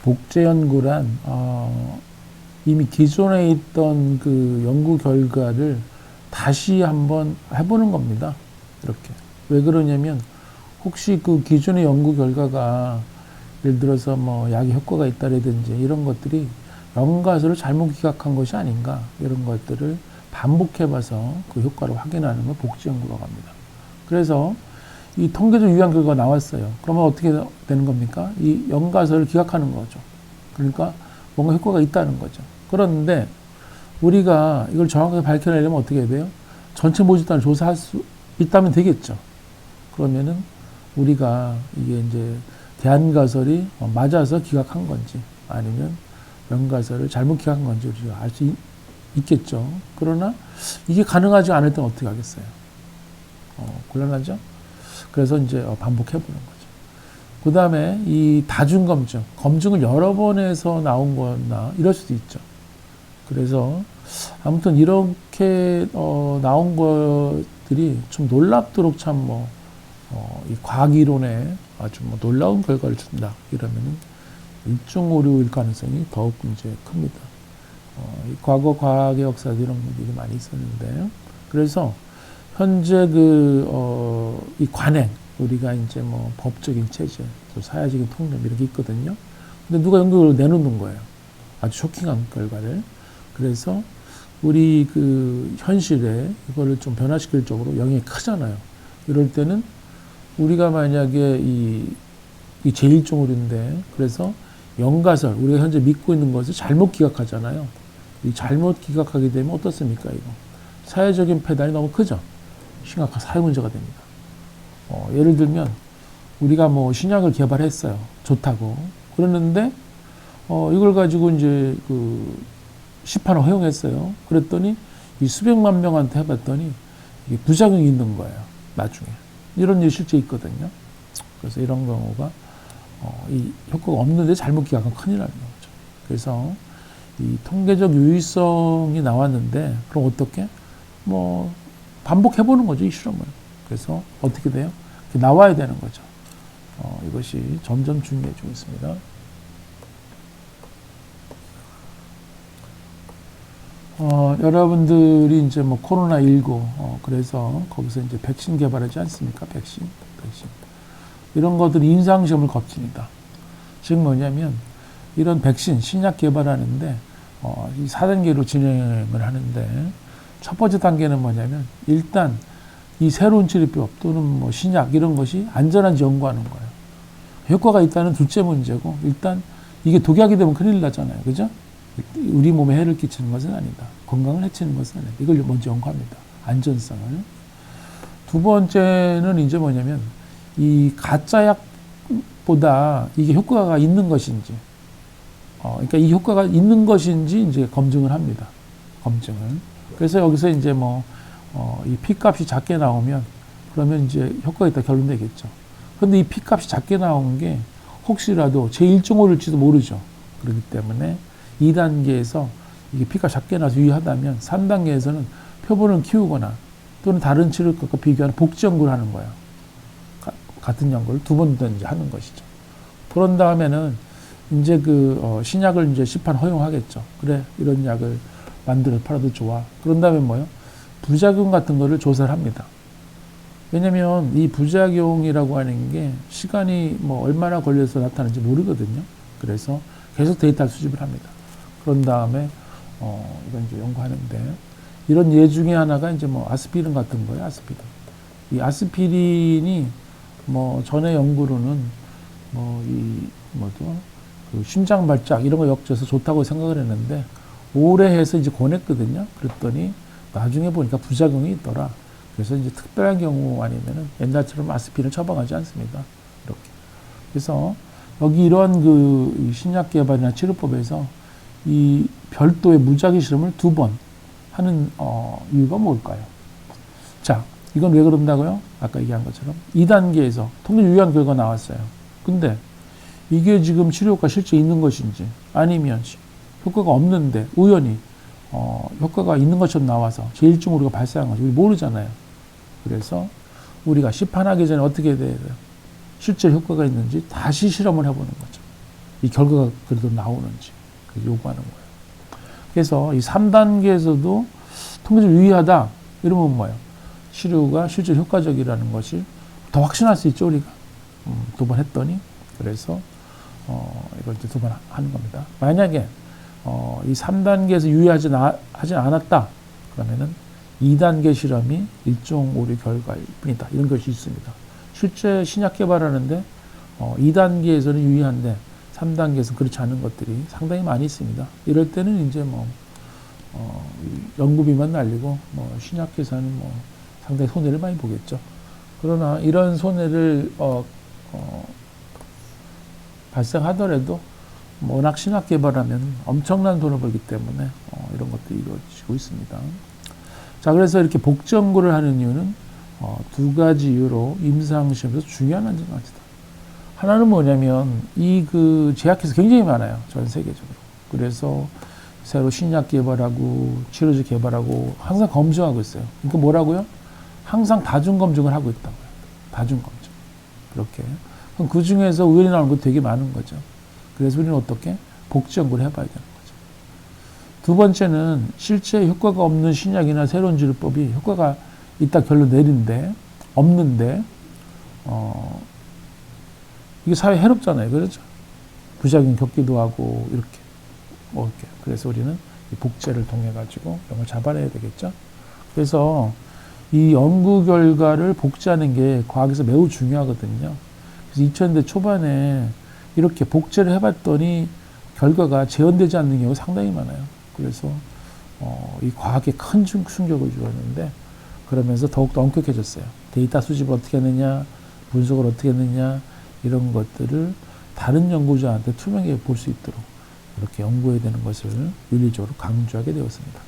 복제 연구란 이미 기존에 있던 그 연구 결과를 다시 한번 해보는 겁니다. 이렇게. 왜 그러냐면 혹시 그 기존의 연구 결과가 예를 들어서 뭐 약의 효과가 있다라든지 이런 것들이 연가설을 잘못 기각한 것이 아닌가 이런 것들을 반복해봐서 그 효과를 확인하는 걸 복제 연구라고 합니다. 그래서 이 통계적 유효한 결과가 나왔어요. 그러면 어떻게 되는 겁니까? 이 연가설을 기각하는 거죠. 그러니까 뭔가 효과가 있다는 거죠. 그런데 우리가 이걸 정확하게 밝혀내려면 어떻게 해야 돼요? 전체 모집단을 조사할 수 있다면 되겠죠. 그러면은 우리가 이게 이제 대안가설이 맞아서 기각한 건지 아니면 연가설을 잘못 기각한 건지 우리가 알 수 있겠죠. 그러나 이게 가능하지 않을 때는 어떻게 하겠어요? 곤란하죠? 그래서 이제 반복해보는 거죠. 그 다음에 이 다중검증, 검증을 여러 번 해서 나온 거나 이럴 수도 있죠. 그래서 아무튼 이렇게 나온 것들이 좀 놀랍도록 참 이 과학 이론에 아주 놀라운 결과를 준다. 이러면은 일중 오류일 가능성이 더욱 이제 큽니다. 이 과거 과학의 역사도 이런 분들이 많이 있었는데, 그래서 현재 이 관행, 우리가 이제 뭐 법적인 체제, 또 사회적인 통념 이런 게 있거든요. 근데 누가 연구를 내놓는 거예요. 아주 쇼킹한 결과를. 그래서 우리 그 현실에 이거를 좀 변화시킬 쪽으로 영향이 크잖아요. 이럴 때는 우리가 만약에 이 제1종 오류인데, 그래서 연가설, 우리가 현재 믿고 있는 것을 잘못 기각하잖아요. 이 잘못 기각하게 되면 어떻습니까, 이거? 사회적인 패단이 너무 크죠? 심각한 사회 문제가 됩니다. 예를 들면, 우리가 뭐 신약을 개발했어요. 좋다고. 그러는데, 이걸 가지고 이제 시판을 허용했어요. 그랬더니, 이 수백만 명한테 해봤더니, 이게 부작용이 있는 거예요. 나중에. 이런 일이 실제 있거든요. 그래서 이런 경우가, 이 효과가 없는데 잘못 기각하면 큰일 나는 거죠. 그래서 이 통계적 유의성이 나왔는데, 그럼 어떻게? 뭐, 반복해보는 거죠, 이 실험을. 그래서 어떻게 돼요? 나와야 되는 거죠. 이것이 점점 중요해지고 있습니다. 여러분들이 이제 뭐 코로나19, 그래서 거기서 이제 백신 개발하지 않습니까? 백신. 이런 것들이 임상시험을 거칩니다. 즉 뭐냐면, 이런 백신, 신약 개발하는데, 이 4단계로 진행을 하는데, 첫 번째 단계는 뭐냐면, 일단 이 새로운 치료법 또는 뭐 신약 이런 것이 안전한지 연구하는 거예요. 효과가 있다는 둘째 문제고, 일단 이게 독약이 되면 큰일 나잖아요. 그죠? 우리 몸에 해를 끼치는 것은 아니다. 건강을 해치는 것은 아니다. 이걸 먼저 연구합니다. 안전성을. 두 번째는 이제 뭐냐면, 이 가짜 약보다 이게 효과가 있는 것인지, 그러니까 이 효과가 있는 것인지 이제 검증을 합니다. 검증을. 그래서 여기서 이제 이 P값이 작게 나오면, 그러면 이제 효과가 있다 결론 되겠죠. 근데 이 P값이 작게 나온 게 혹시라도 제1종 오류일지도 모르죠. 그렇기 때문에 2단계에서 이게 P값이 작게 나와서 유의하다면 3단계에서는 표본을 키우거나 또는 다른 치료법과 비교하는 복지 연구를 하는 거예요. 같은 연구를 두 번 더 이제 하는 것이죠. 그런 다음에는 이제 신약을 이제 시판 허용하겠죠. 그래, 이런 약을 만들어 팔아도 좋아. 그런 다음에 뭐요? 부작용 같은 거를 조사를 합니다. 왜냐면 이 부작용이라고 하는 게 시간이 뭐 얼마나 걸려서 나타나는지 모르거든요. 그래서 계속 데이터를 수집을 합니다. 그런 다음에 이건 이제 연구하는데, 이런 예 중에 하나가 이제 뭐 아스피린 같은 거예요. 아스피린. 이 아스피린이 뭐 전에 연구로는 심장 발작 이런 거 역제해서 좋다고 생각을 했는데, 오래 해서 이제 권했거든요. 그랬더니 나중에 보니까 부작용이 있더라. 그래서 이제 특별한 경우 아니면은 옛날처럼 아스피린을 처방하지 않습니다. 이렇게. 그래서 여기 이러한 신약 개발이나 치료법에서 이 별도의 무작위 실험을 2번 하는 이유가 뭘까요? 자, 이건 왜 그런다고요? 아까 얘기한 것처럼 2단계에서 통계 유효한 결과가 나왔어요. 근데 이게 지금 치료효과 실제 있는 것인지, 아니면 효과가 없는데 우연히 효과가 있는 것처럼 나와서 제1종 오류가 발생한 거죠. 우리 모르잖아요. 그래서 우리가 시판하기 전에 어떻게 해야 돼요? 실제 효과가 있는지 다시 실험을 해보는 거죠. 이 결과가 그래도 나오는지 요구하는 거예요. 그래서 이 3단계에서도 통계적으로 유의하다 이러면 뭐예요? 치료가 실제 효과적이라는 것이 더 확신할 수 있죠, 우리가. 2번 했더니. 그래서 이걸 이제 2번 하는 겁니다. 만약에 이 3단계에서 유의하지 않았다 그러면은 2단계 실험이 일종 오류 결과일 뿐이다. 이런 것이 있습니다. 실제 신약 개발하는데 2단계에서는 유의한데 3단계에서는 그렇지 않은 것들이 상당히 많이 있습니다. 이럴 때는 이제 연구비만 날리고 신약회사는 상당히 손해를 많이 보겠죠. 그러나 이런 손해를 발생하더라도 워낙 신약 개발하면 엄청난 돈을 벌기 때문에 이런 것들이 이루어지고 있습니다. 자, 그래서 이렇게 복정구를 하는 이유는 2가지 이유로 임상시험에서 중요한 안전관리다. 하나는 뭐냐면 제약회사 굉장히 많아요. 전 세계적으로. 그래서 새로 신약 개발하고 치료제 개발하고 항상 검증하고 있어요. 그러니까 뭐라고요? 항상 다중 검증을 하고 있다고요. 다중 검증. 그렇게. 그럼 그 중에서 의견이 나오는 것도 되게 많은 거죠. 그래서 우리는 어떻게? 복정구를 해봐야 되는 거죠. 2번째는 실제 효과가 없는 신약이나 새로운 치료법이 효과가 있다 결론 내린데 없는데 이게 사회에 해롭잖아요. 그렇죠? 부작용 겪기도 하고 이렇게. 그래서 우리는 이 복제를 통해 가지고 이런 걸 잡아내야 되겠죠. 그래서 이 연구 결과를 복제하는 게 과학에서 매우 중요하거든요. 그래서 2000년대 초반에 이렇게 복제를 해봤더니 결과가 재현되지 않는 경우가 상당히 많아요. 그래서 이 과학에 큰 충격을 주었는데 그러면서 더욱더 엄격해졌어요. 데이터 수집을 어떻게 했느냐, 분석을 어떻게 했느냐 이런 것들을 다른 연구자한테 투명하게 볼 수 있도록 이렇게 연구해야 되는 것을 윤리적으로 강조하게 되었습니다.